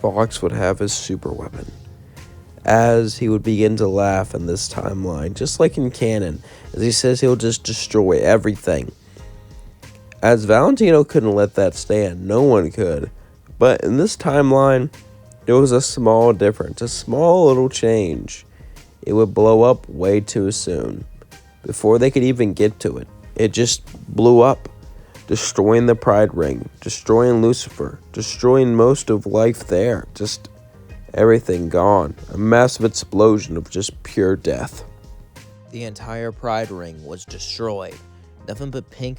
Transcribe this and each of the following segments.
Fox would have his super weapon. As he would begin to laugh in this timeline, just like in canon, as he says he'll just destroy everything. As Valentino couldn't let that stand, no one could. But in this timeline, there was a small difference, a small little change. It would blow up way too soon. Before they could even get to it, it just blew up, destroying the Pride Ring, destroying Lucifer, destroying most of life there, just everything gone. A massive explosion of just pure death. The entire Pride Ring was destroyed. Nothing but pink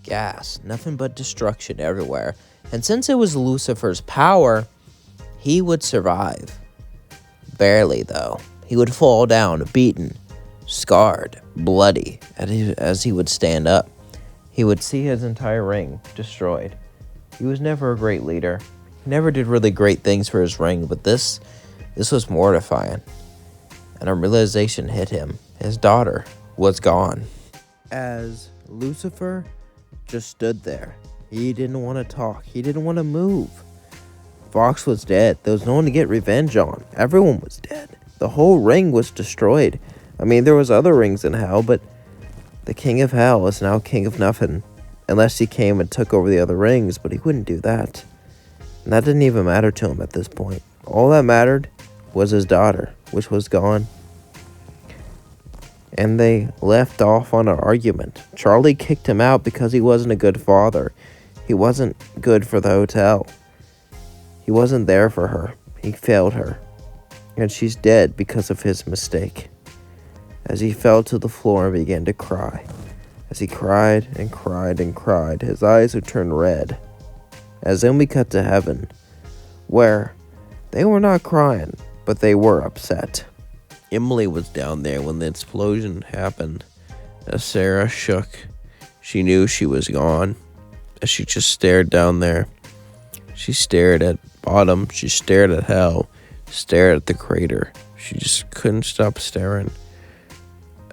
gas, nothing but destruction everywhere. And since it was Lucifer's power, he would survive. Barely, though. He would fall down, beaten, scarred, bloody, as he would stand up. He would see his entire ring destroyed. He was never a great leader. He never did really great things for his ring, but this was mortifying. And a realization hit him. His daughter was gone. As Lucifer just stood there, he didn't want to talk. He didn't want to move. Fox was dead. There was no one to get revenge on. Everyone was dead. The whole ring was destroyed. I mean, there was other rings in hell, but the king of hell is now king of nothing. Unless he came and took over the other rings, but he wouldn't do that. And that didn't even matter to him at this point. All that mattered was his daughter, which was gone. And they left off on an argument. Charlie kicked him out because he wasn't a good father. He wasn't good for the hotel. He wasn't there for her. He failed her. And she's dead because of his mistake. As he fell to the floor and began to cry. As he cried and cried and cried, his eyes would turn red. As then we cut to heaven, where they were not crying, but they were upset. Emily was down there when the explosion happened. As Sarah shook, she knew she was gone. As she just stared down there. She stared at bottom, she stared at hell, stared at the crater. She just couldn't stop staring.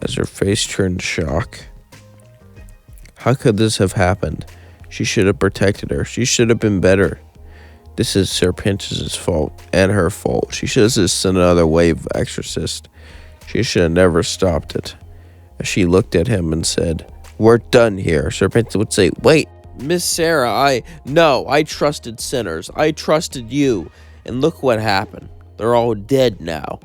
As her face turned shock. How could this have happened? She should have protected her. She should have been better. This is Serpentis' fault and her fault. She should have just sent another wave exorcist. She should have never stopped it. As she looked at him and said, "We're done here." Serpentis would say, "Wait, Miss Sarah, I trusted sinners. I trusted you. And look what happened. They're all dead now.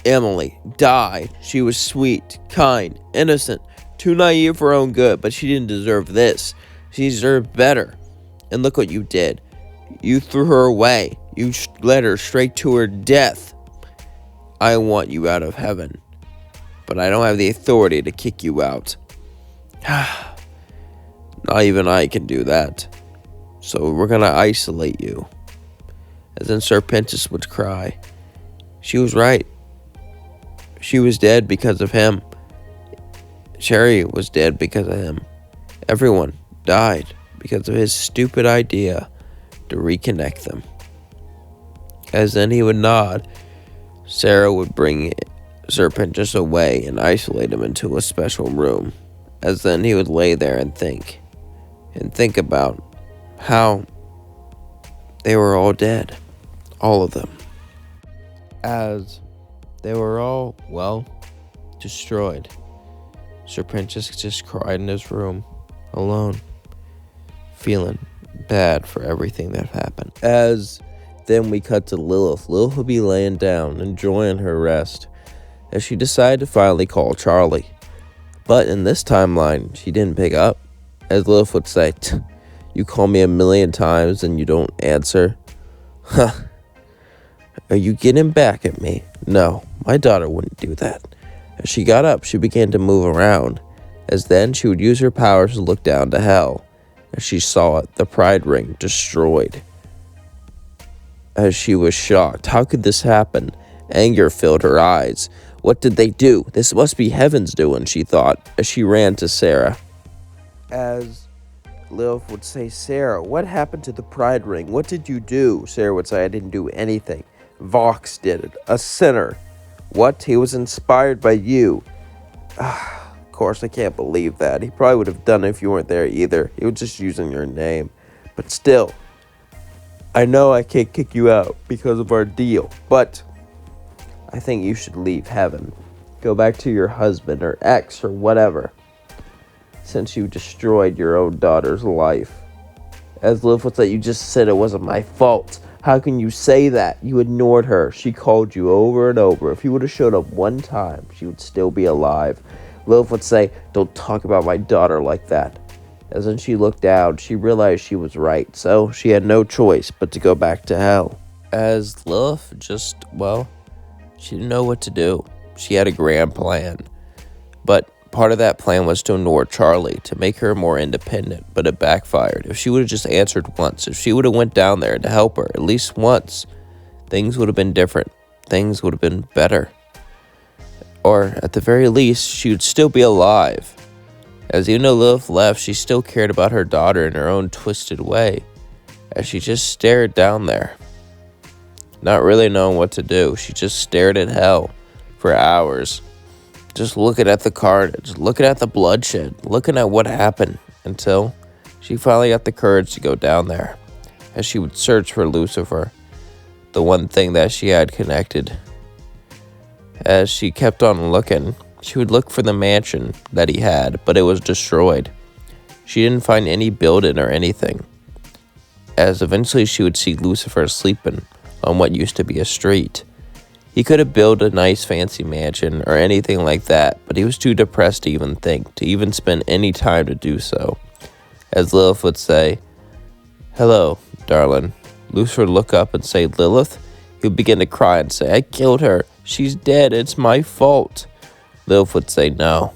Emily died. She was sweet, kind, innocent, too naive for her own good, but she didn't deserve this. She deserved better. And look what you did. You threw her away. You led her straight to her death. I want you out of heaven, but I don't have the authority to kick you out. Not even I can do that. So we're gonna isolate you." As then Serpentis would cry. She was right. She was dead because of him. Cherry was dead because of him. Everyone died because of his stupid idea to reconnect them. As then he would nod, Sarah would bring Serpentis away and isolate him into a special room. As then he would lay there and think about how they were all dead. All of them. As they were all, destroyed. Serpentis just cried in his room, alone, feeling bad for everything that happened. As then we cut to Lilith. Lilith would be laying down, enjoying her rest, as she decided to finally call Charlie. But in this timeline, she didn't pick up. As Lilith would say, "You call me 1,000,000 times and you don't answer? Huh. Are you getting back at me? No, my daughter wouldn't do that." As she got up, she began to move around. As then she would use her powers to look down to hell. As she saw it, the Pride Ring destroyed. As she was shocked, how could this happen? Anger filled her eyes. What did they do? This must be heaven's doing, she thought, as she ran to Sarah. As Lilith would say, "Sarah, what happened to the Pride Ring? What did you do?" Sarah would say, "I didn't do anything. Vox did it. A sinner." "What? He was inspired by you." Of course, I can't believe that. He probably would have done it if you weren't there either. He was just using your name. But still, I know I can't kick you out because of our deal, but I think you should leave heaven. Go back to your husband or ex or whatever, since you destroyed your own daughter's life. As Lilith would say, you just said it wasn't my fault. How can you say that? You ignored her. She called you over and over. If you would have showed up one time, she would still be alive. Lilith would say, don't talk about my daughter like that. As then she looked down, she realized she was right, so she had no choice but to go back to hell. As Lilith she didn't know what to do. She had a grand plan, but part of that plan was to ignore Charlie, to make her more independent, but it backfired. If she would have just answered once, if she would have went down there to help her at least once, things would have been different. Things would have been better. Or at the very least, she would still be alive. As even though Lilith left, she still cared about her daughter in her own twisted way, as she just stared down there. Not really knowing what to do, she just stared at hell for hours. Just looking at the carnage, looking at the bloodshed, looking at what happened, until she finally got the courage to go down there, as she would search for Lucifer, the one thing that she had connected. As she kept on looking, she would look for the mansion that he had, but it was destroyed. She didn't find any building or anything, as eventually she would see Lucifer sleeping on what used to be a street. He could have built a nice fancy mansion or anything like that, but he was too depressed to even think, to even spend any time to do so. As Lilith would say, hello, darling. Lucifer would look up and say, Lilith? He would begin to cry and say, I killed her. She's dead. It's my fault. Lilith would say, no,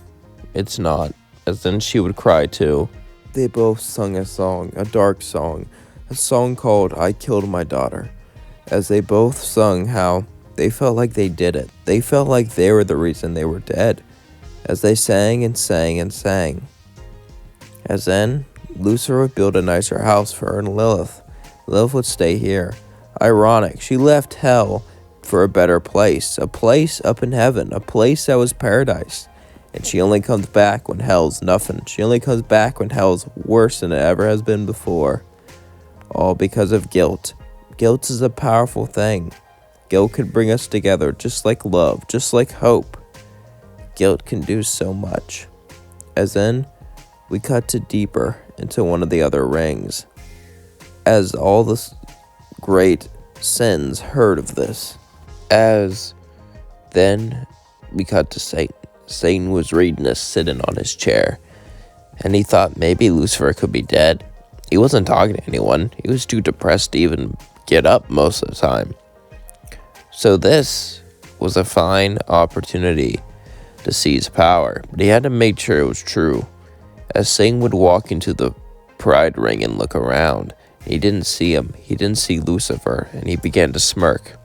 it's not. As then she would cry too. They both sung a song, a dark song, a song called I Killed My Daughter. As they both sung how they felt like they did it. They felt like they were the reason they were dead. As they sang and sang and sang. As then, Lucifer would build a nicer house for her and Lilith. Lilith would stay here. Ironic, she left hell for a better place. A place up in heaven. A place that was paradise. And she only comes back when hell's nothing. She only comes back when hell's worse than it ever has been before. All because of guilt. Guilt is a powerful thing. Guilt can bring us together just like love, just like hope. Guilt can do so much. As then, we cut to deeper into one of the other rings. As all the great sins heard of this. As then, we cut to Satan. Satan was reading this sitting on his chair. And he thought maybe Lucifer could be dead. He wasn't talking to anyone. He was too depressed to even get up most of the time. So this was a fine opportunity to seize power, but he had to make sure it was true. As Satan would walk into the pride ring and look around, he didn't see him. He didn't see Lucifer, and he began to smirk.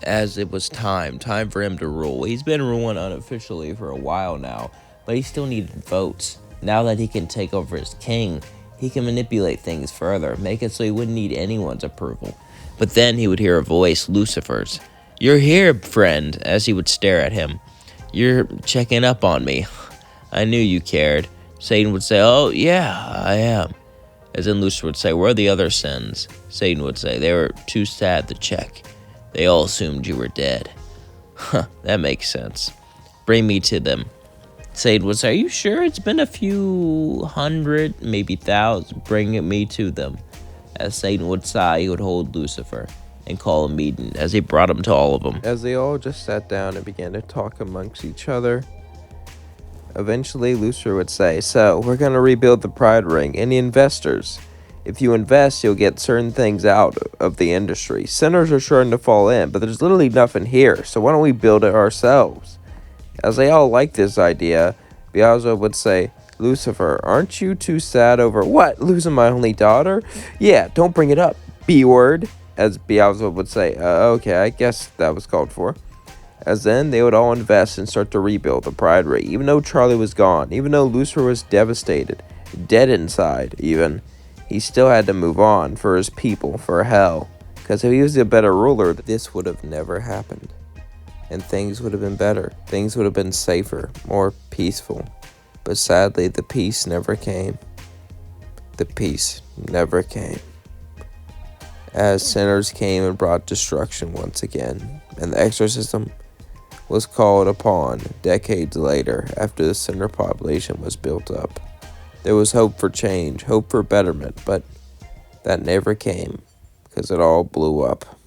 As it was time for him to rule. He's been ruling unofficially for a while now, but he still needed votes. Now that he can take over as king, he can manipulate things further, make it so he wouldn't need anyone's approval. But then he would hear a voice, Lucifer's. You're here, friend, as he would stare at him. You're checking up on me. I knew you cared. Satan would say, oh, yeah, I am. As then Lucifer would say, where are the other sins? Satan would say, they were too sad to check. They all assumed you were dead. Huh, that makes sense. Bring me to them. Satan would say, are you sure? It's been a few hundred, maybe thousand. Bring me to them. As Satan would sigh, he would hold Lucifer and call a meeting as he brought him to all of them. As they all just sat down and began to talk amongst each other, eventually Lucifer would say, so we're going to rebuild the Pride Ring. Any investors? If you invest, you'll get certain things out of the industry. Sinners are sure to fall in, but there's literally nothing here, so why don't we build it ourselves? As they all liked this idea, Beelzebub would say, Lucifer, aren't you too sad over what? Losing my only daughter? Yeah, don't bring it up. B-word, as Beelzebub would say. Okay, I guess that was called for. As then, they would all invest and start to rebuild the Pride Ring. Even though Charlie was gone, even though Lucifer was devastated, dead inside even, he still had to move on for his people, for hell. Because if he was a better ruler, this would have never happened. And things would have been better. Things would have been safer, more peaceful. But sadly, the peace never came. The peace never came. as sinners came and brought destruction once again, and the exorcism was called upon decades later after the sinner population was built up. There was hope for change, hope for betterment, but that never came because it all blew up.